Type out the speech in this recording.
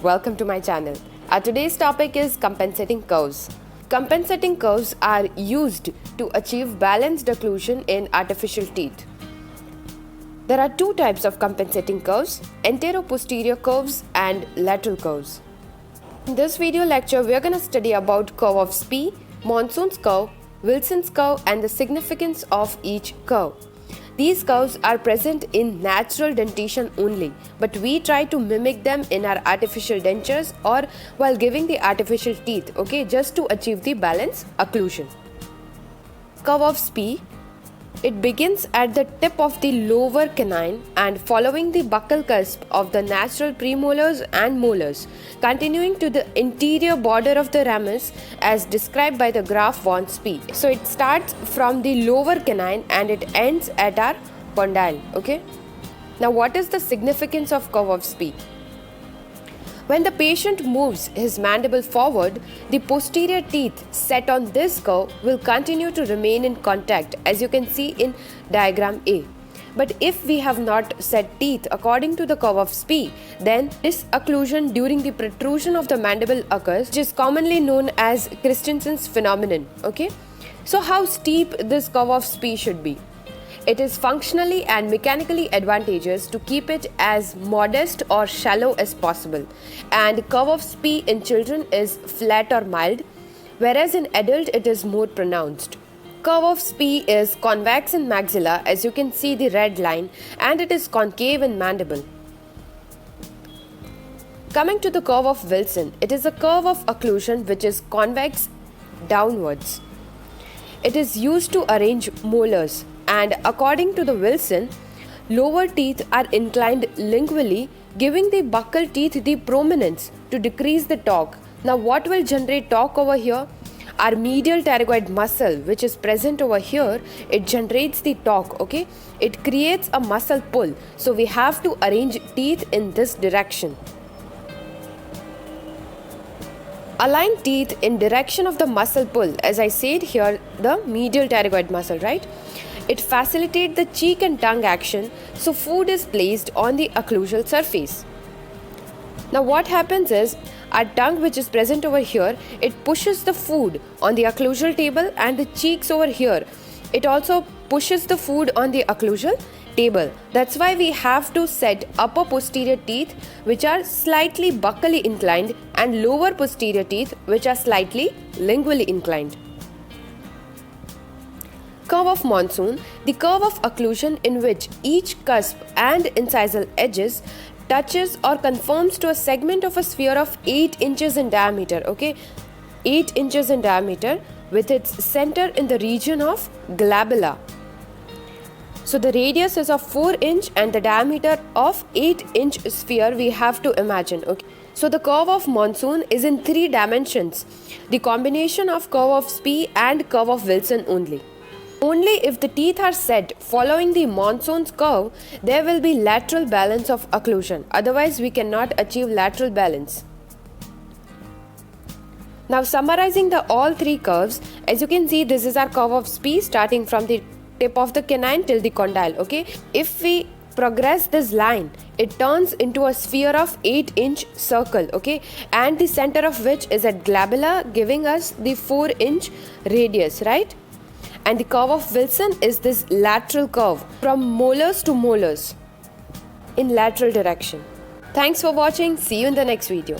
welcome to my channel. Our today's topic is compensating curves. Compensating curves are used to achieve balanced occlusion in artificial teeth. There are two types of compensating curves, antero-posterior curves and lateral curves. In this video lecture, we are going to study about curve of Spee, Monsoon's curve, Wilson's curve and the significance of each curve. These curves are present in natural dentition only, but we try to mimic them in our artificial dentures or while giving the artificial teeth, just to achieve the balance occlusion. Curve of Spee. It begins at the tip of the lower canine and following the buccal cusp of the natural premolars and molars, continuing to the interior border of the ramus as described by the graph von Spee. So it starts from the lower canine and it ends at our condyle. Now what is the significance of curve of Spee? When the patient moves his mandible forward, the posterior teeth set on this curve will continue to remain in contact, as you can see in diagram A. But if we have not set teeth according to the curve of Spee, then disocclusion during the protrusion of the mandible occurs, which is commonly known as Christensen's phenomenon. So how steep this curve of Spee should be? It is functionally and mechanically advantageous to keep it as modest or shallow as possible, and curve of Spee in children is flat or mild, whereas in adult it is more pronounced. Curve of Spee is convex in maxilla, as you can see the red line, and it is concave in mandible. Coming to the curve of Wilson, it is a curve of occlusion which is convex downwards. It is used to arrange molars, and according to the Wilson, lower teeth are inclined lingually, giving the buccal teeth the prominence to decrease the torque. Now what will generate torque over here? Our medial pterygoid muscle, which is present over here, it generates the torque. It creates a muscle pull, so we have to arrange teeth in this direction. Align teeth in direction of the muscle pull, as I said here, the medial pterygoid muscle, right? It facilitates the cheek and tongue action, so food is placed on the occlusal surface. Now what happens is, our tongue, which is present over here, it pushes the food on the occlusal table, and the cheeks over here, it also pushes the food on the occlusal table. That's why we have to set upper posterior teeth which are slightly buccally inclined and lower posterior teeth which are slightly lingually inclined. Curve of Monsoon, the curve of occlusion in which each cusp and incisal edges touches or conforms to a segment of a sphere of 8 inches in diameter, 8 inches in diameter with its center in the region of glabella. So the radius is of 4 inch and the diameter of 8 inch sphere we have to imagine. So the curve of Monsoon is in 3 dimensions, the combination of curve of Spee and curve of Wilson only. Only if the teeth are set following the Monsoon's curve, there will be lateral balance of occlusion. Otherwise, we cannot achieve lateral balance. Now summarizing all 3 curves, as you can see, this is our curve of Spee starting from the tip of the canine till the condyle. If we progress this line, it turns into a sphere of 8-inch circle, and the center of which is at glabella, giving us the 4-inch radius, right? And the curve of Wilson is this lateral curve from molars to molars in lateral direction. Thanks for watching. See you in the next video.